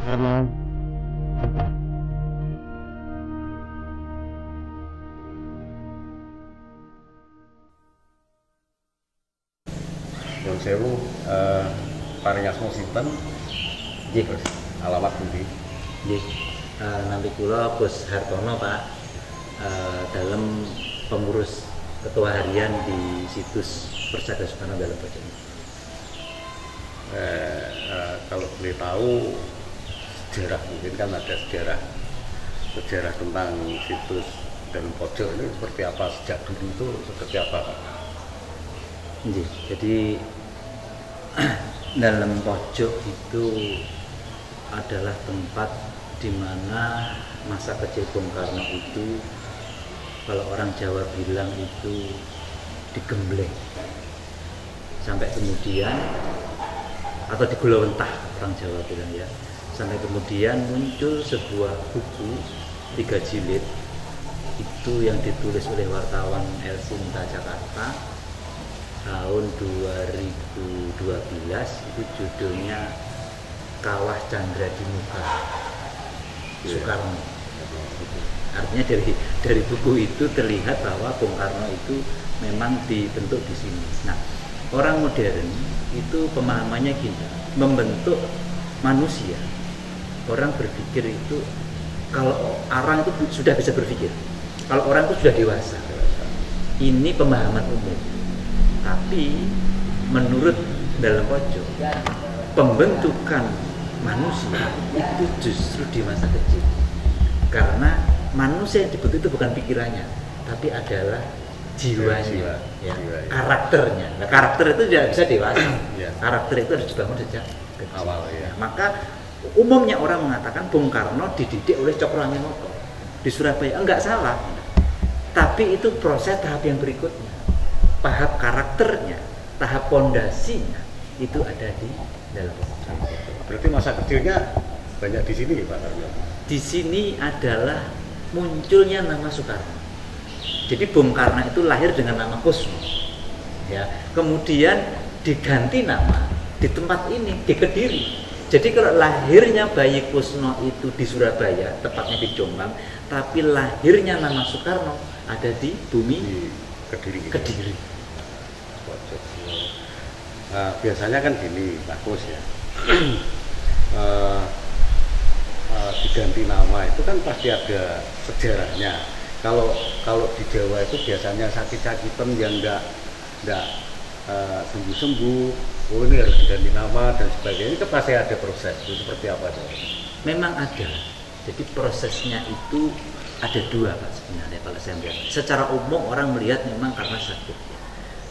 Nyuwun sewu, paringasmu sinten? Nggih. Alamat pundi? Nggih. Nampi kula Bos Hartono, Pak. Dalam pengurus ketua harian di situs Persada Soekarno Dalam Pojok. Kalau boleh tahu sejarah, mungkin kan ada sejarah tentang situs Dalam Pojok ini seperti apa, sejak dulu itu seperti apa, Pak? Jadi Dalam Pojok itu adalah tempat di mana masa kecil Bung Karno itu, kalau orang Jawa bilang itu digembleng, sampai kemudian atau digulawentah orang Jawa bilang ya, sampai kemudian muncul sebuah buku 3 jilid itu yang ditulis oleh wartawan El Sinta Jakarta tahun 2012, itu judulnya Kawah Candra di Muka Soekarno. Artinya dari buku itu terlihat bahwa Bung Karno itu memang dibentuk di sini. Nah, orang modern itu pemahamannya gini, membentuk manusia. Orang berpikir itu, kalau orang itu sudah bisa berpikir, kalau orang itu sudah dewasa. Ini pemahaman umum. Tapi menurut Dalam Pojok, pembentukan manusia itu justru di masa kecil. Karena manusia yang dibentuk itu bukan pikirannya, tapi adalah jiwanya, karakternya. Nah, karakter itu tidak bisa dewasa. Karakter itu harus dibangun sejak kecil. Awal, ya. Maka umumnya orang mengatakan Bung Karno dididik oleh Cokroaminoto di Surabaya. Enggak salah, tapi itu proses tahap yang berikutnya. Tahap karakternya, tahap pondasinya itu ada di Dalam Pojok. Berarti masa kecilnya banyak di sini, Pak Karno? Di sini adalah munculnya nama Soekarno. Jadi Bung Karno itu lahir dengan nama Kusno. Ya, kemudian diganti nama di tempat ini, di Kediri. Jadi kalau lahirnya bayi Kusno itu di Surabaya, tepatnya di Jombang, tapi lahirnya nama Soekarno ada di bumi Di Kediri. Kediri. Nah, biasanya kan gini, Pak Kus ya. Diganti nama itu kan pasti ada sejarahnya. Kalau di Jawa itu biasanya sakit-sakitan yang enggak sembuh-sembuh, oh ini harus diganti nama dan sebagainya, itu pasti ada proses. Itu seperti apa, Pak? Memang ada. Jadi prosesnya itu ada 2, Pak, sebenarnya kalau saya melihat. Secara umum orang melihat memang karena sakit, ya.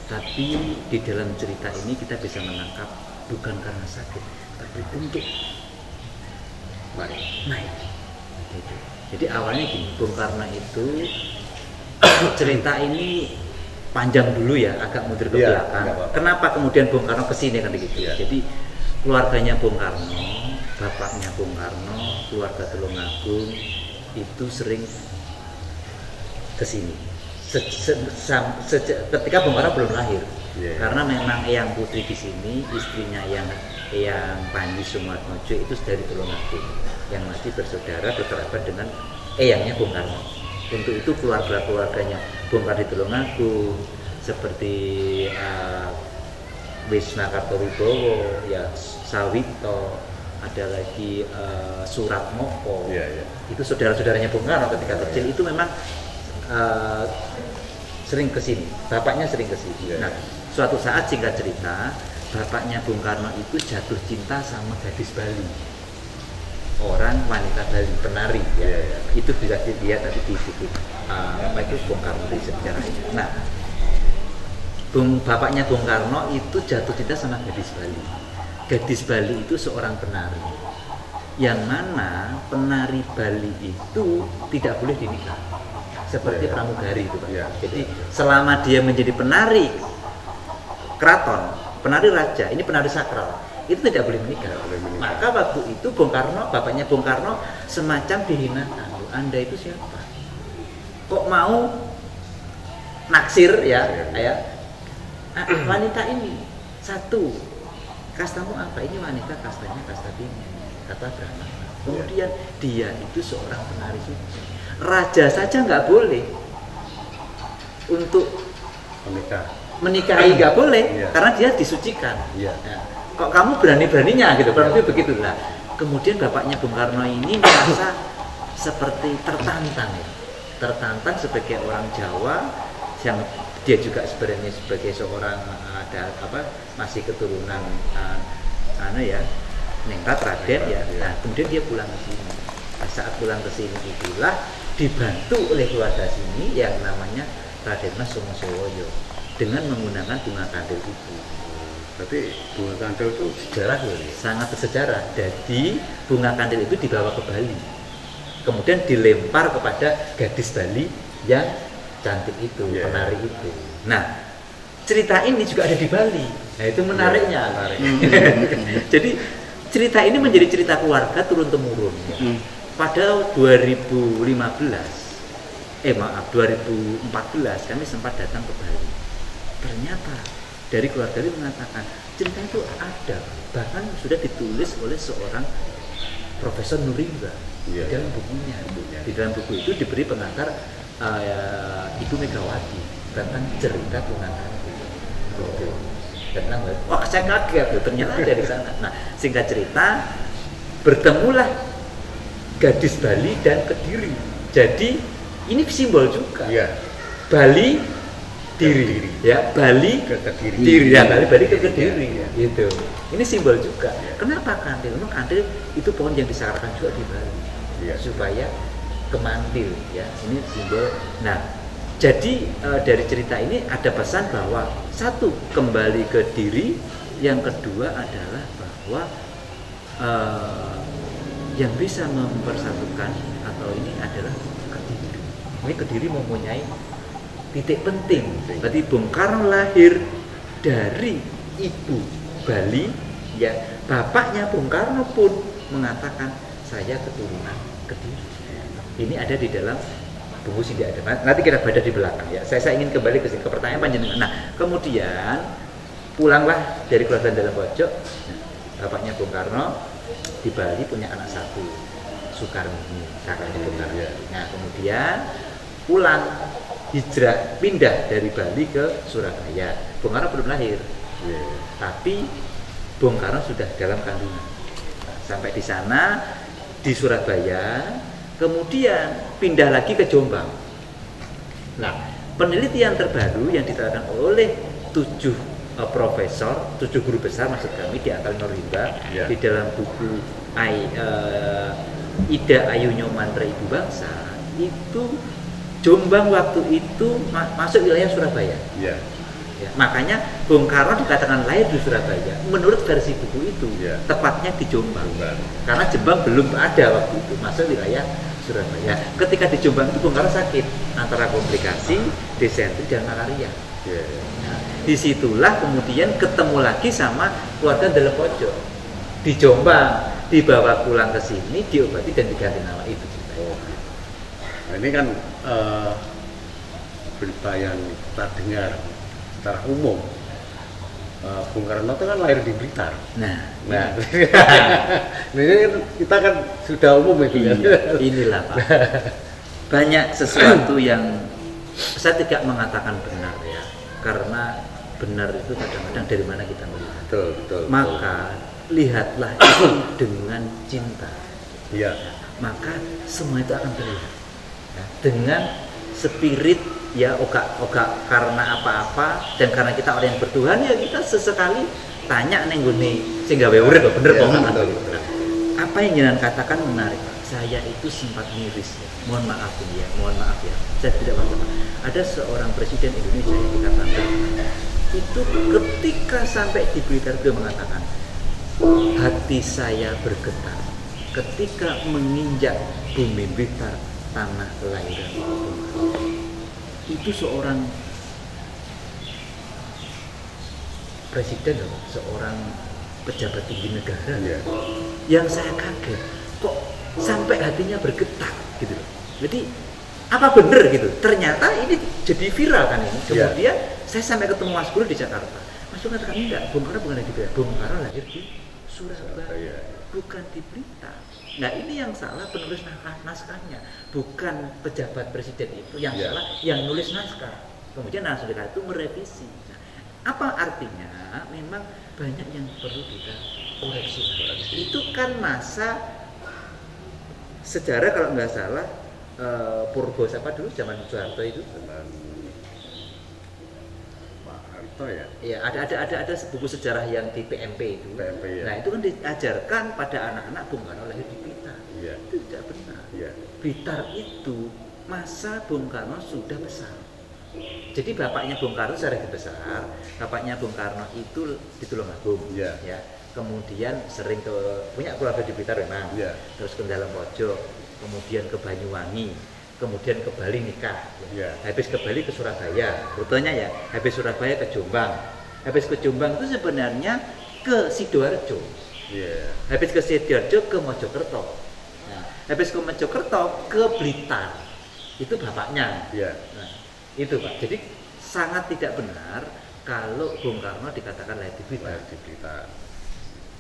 Tapi di dalam cerita ini kita bisa menangkap bukan karena sakit, tapi untuk naik. Gitu. Jadi awalnya gini, Bung Karno itu cerita ini panjang dulu ya, agak mundur ke belakang. Kenapa kemudian Bung Karno kesini kan begitu? Jadi keluarganya Bung Karno, bapaknya Bung Karno, keluarga Tulungagung itu sering kesini. Ketika Bung Karno belum lahir, karena memang Eyang Putri di sini, istrinya yang Panji Sumarmojo itu dari Tulungagung, yang masih bersaudara berkerabat dengan eyangnya Bung Karno. Untuk itu keluarganya Bung Karno di Tulungagung seperti Wisna Kartowibowo, ya Sawito, ada lagi Suratmoko, itu saudara-saudaranya Bung Karno ketika kecil itu memang sering kesini, bapaknya sering kesini. Nah, suatu saat singkat cerita, bapaknya Bung Karno itu jatuh cinta sama gadis Bali, orang wanita Bali, penari ya. Itu bisa dilihat nanti di buku itu Bung Karno di sejarah ini. Nah, bapaknya Bung Karno itu jatuh cinta sama gadis Bali. Gadis Bali itu seorang penari, yang mana penari Bali itu tidak boleh dinikah, seperti pramugari itu, Pak. Jadi selama dia menjadi penari keraton, penari raja, ini penari sakral, itu tidak boleh menikah. Maka waktu itu Bung Karno, bapaknya Bung Karno semacam dihinakan. Anda itu siapa? Kok mau naksir ya? Wanita ini satu, kastamu apa? Ini wanita kastanya kasta tinggi. kata Brahmana. Kemudian dia itu seorang penari suci. Raja saja nggak boleh untuk menikahi, nggak boleh karena dia disucikan. Nah, kok kamu berani-beraninya gitu, berarti begitu lah. Kemudian bapaknya Bung Karno ini merasa seperti tertantang ya, tertantang sebagai orang Jawa yang dia juga sebenarnya sebagai seorang masih keturunan Ningrat Raden ya. Nah, kemudian dia pulang ke sini. Nah, saat pulang ke sini itulah dibantu oleh keluarga sini yang namanya Raden Mas Somosowoyo dengan menggunakan bunga kandil itu. Berarti bunga kandil itu sejarah ya? Sangat bersejarah. Jadi bunga kandil itu dibawa ke Bali, kemudian dilempar kepada gadis Bali yang cantik itu, penari itu. Nah, cerita ini juga ada di Bali. Nah, itu menariknya. Menarik. Jadi cerita ini menjadi cerita keluarga turun temurun. Pada 2014 kami sempat datang ke Bali. Ternyata dari keluarga itu mengatakan cerita itu ada, bahkan sudah ditulis oleh seorang Profesor Nuringga di dalam bukunya. Di dalam buku itu diberi pengantar Ibu Megawati tentang cerita bunga kandil. Wah, saya kaget, ternyata dari sana. Nah, singkat cerita, bertemulah gadis Bali dan Kediri. Jadi ini simbol juga. Bali diri, ya Bali ke Kediri, ya Bali ke Kediri, gitu. Ini simbol juga. Kenapa kandil? Memang kandil itu pohon yang disakralkan juga di Bali, supaya kemantil, ya. Ini simbol. Nah, jadi dari cerita ini ada pesan bahwa satu, kembali ke diri, yang kedua adalah bahwa yang bisa mempersatukan atau ini adalah Kediri. Ini Kediri mempunyai titik penting. Berarti Bung Karno lahir dari ibu Bali, ya. Bapaknya Bung Karno pun mengatakan saya keturunan Kediri. Ini ada di dalam buku Sindi Ada. Nanti kita baca di belakang ya. Saya ingin kembali ke pertanyaan panjenengan. Nah, kemudian pulanglah dari keluarga dalam pojok. Nah, bapaknya Bung Karno di Bali punya anak satu, Soekarmi, kakaknya Bung Karno. Nah, kemudian pulang hijrah, pindah dari Bali ke Surabaya. Bung Karno belum lahir, tapi Bung Karno sudah dalam kandungan. Nah, sampai di sana di Surabaya. Kemudian pindah lagi ke Jombang. Nah, penelitian terbaru yang diterapkan oleh 7 profesor, 7 guru besar maksud kami di Akal Norimba di dalam buku Ida Ayu Nyoman Ibu Bangsa, itu Jombang waktu itu masuk wilayah Surabaya. Ya, makanya Bung Karno dikatakan lahir di Surabaya menurut versi buku itu, tepatnya di Jombang. Karena Jombang belum ada waktu itu, masuk wilayah Surabaya. Ketika di Jombang itu Bung Karno sakit antara komplikasi, disentri dan malaria. Nah, disitulah kemudian ketemu lagi sama keluarga dalam pojok di Jombang, dibawa pulang ke sini, diobati dan diganti nama itu. Nah, ini kan berita yang kita dengar secara umum. Bung Karno itu kan lahir di Blitar. Nah ini kita kan sudah umum itu. Inilah Pak. Banyak sesuatu yang saya tidak mengatakan benar ya, karena benar itu kadang-kadang dari mana kita melihat. Betul. Maka lihatlah itu dengan cinta. Maka semua itu akan terlihat. Dengan spirit ya oga karena apa-apa dan karena kita orang yang bertuhan ya kita sesekali tanya neng guni sing gawe urip bener kok apa yang jenengan katakan menarik. Saya itu sempat miris ya. Mohon maaf ya saya tidak masalah. Ada seorang presiden Indonesia yang dikatakan itu ketika sampai di Blitar dia mengatakan hati saya bergetar ketika menginjak bumi Blitar, tanah kelahiran itu. Seorang presiden, seorang pejabat tinggi negara yang saya kaget kok sampai hatinya bergetar gitu. Jadi apa benar gitu? Ternyata ini jadi viral kan ini. Kemudian saya sampai ketemu Mas Guru di Jakarta. Mas Guru katakan enggak, Bung Karno bukan lahir di Blitar, Bung Karno lahir di Surabaya. bukan di Blitar. Nah ini yang salah penulis naskahnya, bukan pejabat presiden itu yang salah, yang nulis naskah. Kemudian naskah itu merevisi. Nah, apa artinya? Memang banyak yang perlu kita koreksi. Itu kan masa sejarah kalau nggak salah Purbo siapa dulu zaman Soeharto itu? Zaman Pak Harto ya. Ya ada buku sejarah yang di PMP itu. PMP, ya. Nah itu kan diajarkan pada anak-anak Bung Karno lahir di Blitar. Ya. Itu tidak benar. Ya. Blitar itu masa Bung Karno sudah besar. Jadi bapaknya Bung Karno secara besar, bapaknya Bung Karno itu di Tulungagung. Ya. Ya. Kemudian sering punya keluarga di Blitar memang. Ya. Terus ke Dalam Pojok, kemudian ke Banyuwangi, kemudian ke Bali nikah. Ya. Habis ke Bali ke Surabaya, rutenya ya. Habis Surabaya ke Jombang. Habis ke Jombang itu sebenarnya ke Sidoarjo. Ya. Habis ke Sidoarjo ke Mojokerto. Nah, habis ke Mojokerto ke Blitar. Itu bapaknya. Ya. Nah, itu Pak. Jadi sangat tidak benar kalau Bung Karno dikatakan lahir di Blitar. Lahir di Blitar.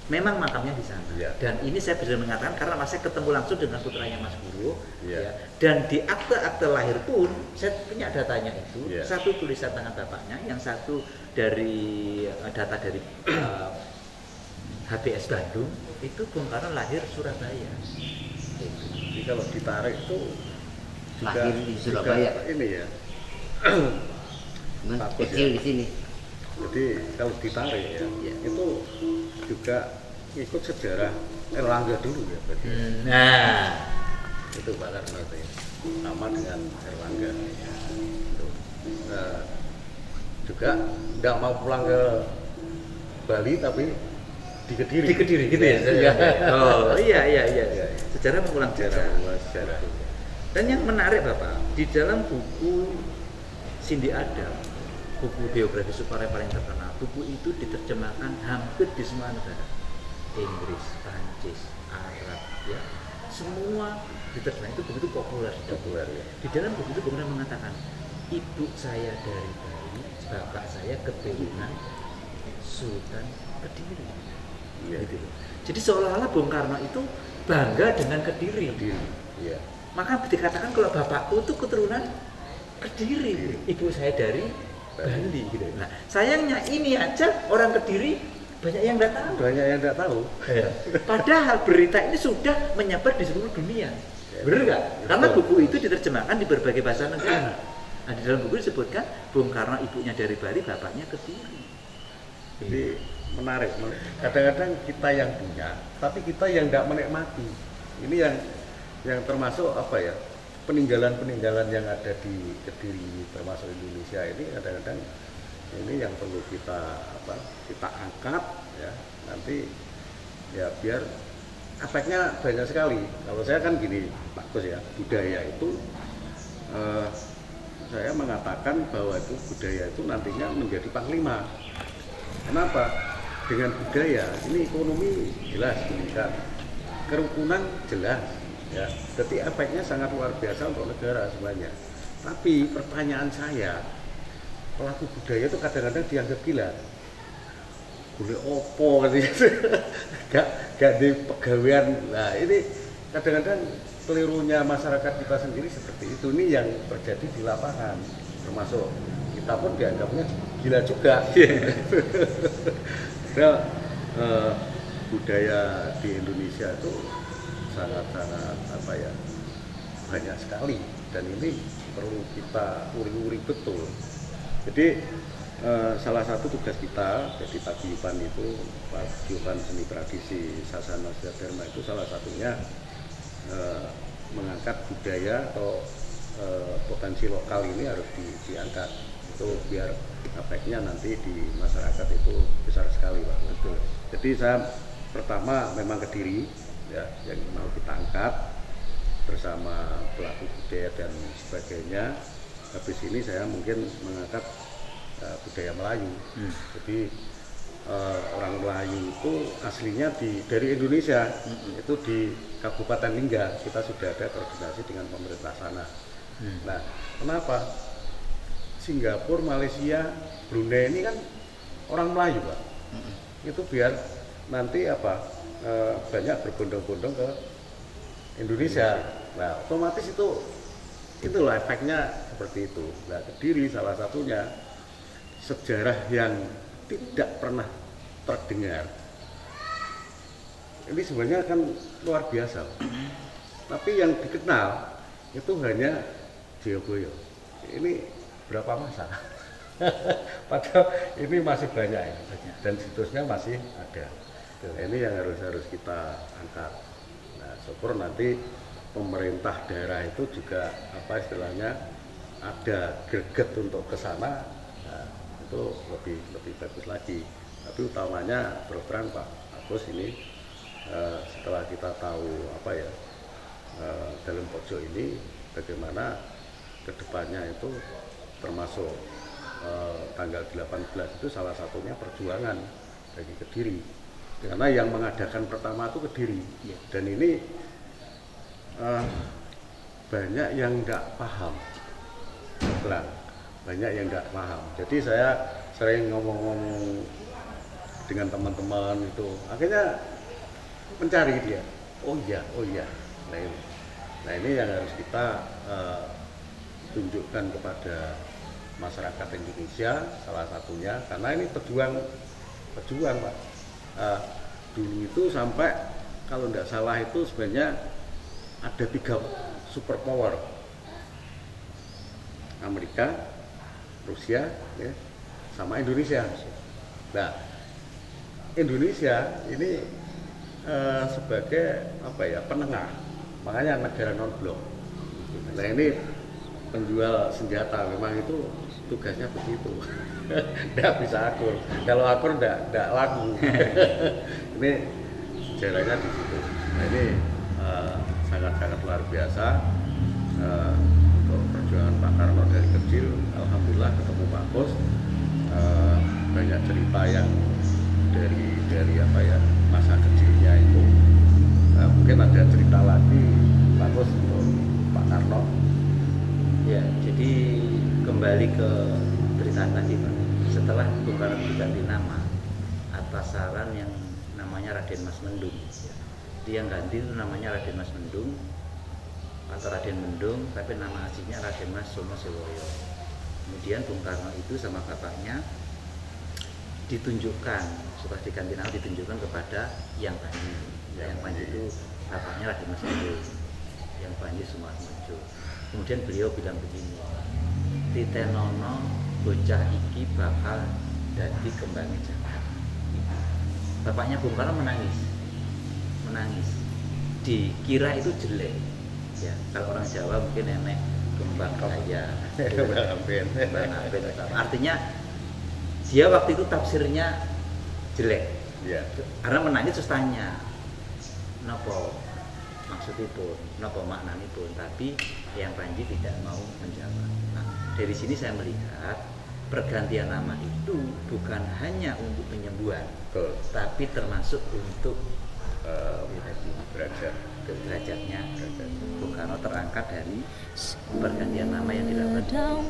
Memang makamnya di sana. Ya. Dan ini saya bisa mengatakan karena saya ketemu langsung dengan putranya Mas Guru. Ya. Ya. Dan di akte-akte lahir pun saya punya datanya itu. Ya. Satu tulisan tangan bapaknya, yang satu dari data dari HBS Bandung. Itu Bung Karno lahir Surabaya. Jadi kalau ditarik itu juga, lahir di Surabaya. Juga ini ya. Takut Kecil ya. di sini. Jadi kalau ditarik ya, Ya. itu juga ikut sejarah Erlangga dulu ya berarti. Nah, Itu Pak Karno itu ya. Sama dengan Erlangga. Itu. Juga nggak mau pulang ke Bali tapi di Kediri. di Kediri gitu ya. Iya. Oh iya. Iya. Sejarah mengulang sejarah. Sejarah. Dan yang menarik Bapak, di dalam buku Cindy Adam, buku biografi Suparman paling terkenal, buku itu diterjemahkan hampir di semua negara. Inggris, Prancis, Arab, ya. Semua diterjemahkan, itu begitu populer. Populer ya. Di dalam buku itu kemudian mengatakan, ibu saya dari Bali, bapak saya keturunan Sultan Kediri. Iya. Gitu. Jadi seolah-olah Bung Karno itu bangga dengan Kediri. Kediri. Iya. Maka dikatakan kalau bapakku itu keturunan Kediri, ibu saya dari Bali gitu. Nah, sayangnya ini aja orang Kediri banyak yang nggak tahu. Banyak yang nggak tahu. Ya. Padahal berita ini sudah menyebar di seluruh dunia. Ya. Benar nggak? Betul. Karena buku itu diterjemahkan di berbagai bahasa negara. Nah, di dalam buku disebutkan Bung Karno ibunya dari Bali, bapaknya Kediri. Jadi menarik. Kadang-kadang kita yang punya, tapi kita yang nggak menikmati. Ini yang termasuk apa ya? Peninggalan-peninggalan yang ada di Kediri, termasuk Indonesia ini kadang-kadang ini yang perlu kita angkat ya. Nanti ya biar efeknya banyak sekali. Kalau saya kan gini Pak Kus ya, budaya itu saya mengatakan bahwa itu budaya itu nantinya menjadi panglima. Kenapa? Dengan budaya ini ekonomi jelas meningkat, kerukunan jelas ya. Jadi efeknya sangat luar biasa untuk negara semuanya. Tapi pertanyaan saya, pelaku budaya itu kadang-kadang dianggap gila. Boleh opo gitu. Gak di pegawaian. Nah, ini kadang-kadang kelirunya masyarakat kita sendiri seperti itu. Ini yang terjadi di lapangan. Termasuk kita pun dianggapnya gila juga. Nah, budaya di Indonesia itu sangat-sangat banyak sekali, dan ini perlu kita uri-uri betul. Jadi salah satu tugas kita jadi paguyuban itu, paguyuban seni tradisi Sasana Dharma itu salah satunya mengangkat budaya atau potensi lokal ini harus diangkat, itu biar efeknya nanti di masyarakat itu besar sekali Pak. Betul. Jadi saya pertama memang Kediri ya, yang mau kita angkat bersama pelaku budaya dan sebagainya. Habis ini saya mungkin mengangkat budaya Melayu. Jadi orang Melayu itu aslinya dari Indonesia, itu di Kabupaten Lingga kita sudah ada koordinasi dengan pemerintah sana. Nah, kenapa Singapura, Malaysia, Brunei ini kan orang Melayu Pak? Itu biar nanti banyak berbondong-bondong ke Indonesia. Nah, otomatis itulah efeknya seperti itu. Nah, Kediri salah satunya sejarah yang tidak pernah terdengar. Ini sebenarnya kan luar biasa. Tapi yang dikenal itu hanya Jayabaya. Ini berapa masa? Padahal ini masih banyak ya. Dan situsnya masih ada. Nah, ini yang harus kita angkat. Nah, syukur nanti pemerintah daerah itu juga apa istilahnya ada greget untuk ke sana. Nah, itu lebih bagus lagi. Tapi utamanya terus terang Pak Agus ini setelah kita tahu apa ya dalam pojok ini bagaimana kedepannya itu termasuk tanggal 18 itu salah satunya perjuangan bagi Kediri karena yang mengadakan pertama itu Kediri dan ini banyak yang nggak paham terang banyak yang nggak paham jadi saya sering ngomong-ngomong dengan teman-teman itu akhirnya mencari dia oh iya nah ini yang harus kita tunjukkan kepada masyarakat Indonesia salah satunya karena ini pejuang Pak dulu itu sampai kalau tidak salah itu sebenarnya ada 3 superpower Amerika, Rusia, ya, sama Indonesia. Nah, Indonesia ini sebagai apa ya penengah, makanya negara non blok. Nah ini penjual senjata memang itu tugasnya begitu, tidak bisa akur. Kalau akur tidak laku. Ini sejarahnya di situ. Nah ini sangat-sangat luar biasa untuk perjuangan Pak Karno dari kecil. Alhamdulillah ketemu Pak Bos, banyak cerita yang dari apa ya masa kecilnya itu. Mungkin ada cerita lagi Pak Bos untuk Pak Karno. Ya, jadi kembali ke cerita tadi Pak. Setelah Bung Karno diganti nama atas saran yang namanya Raden Mas Mendung. Dia yang ganti itu namanya Raden Mas Mendung atau Raden Mendung, tapi nama aslinya Raden Mas Somo Sewoyo. Kemudian Bung Karno itu sama bapaknya ditunjukkan setelah diganti nama ditunjukkan kepada Yang Panji. Yang Panji itu bapaknya Raden Mas Mendung, Yang Panji Sumarmojo. Kemudian beliau bilang begini, Titenono bocah iki bakal dadi kembangi Jakarta. Bapaknya Bung Karno menangis, dikira itu jelek. Ya, kalau orang Jawa mungkin enek kembang kaya, kembang apen. Artinya dia waktu itu tafsirnya jelek. Ya. Karena menangis terus tanya, nopo maksudipun, nopo maknanipun, tapi Yang Panji tidak mau menjawab. Nah, dari sini saya melihat pergantian nama itu bukan hanya untuk penyembuhan, tapi termasuk untuk derajatnya Bung Karno terangkat dari pergantian nama yang dilakukan.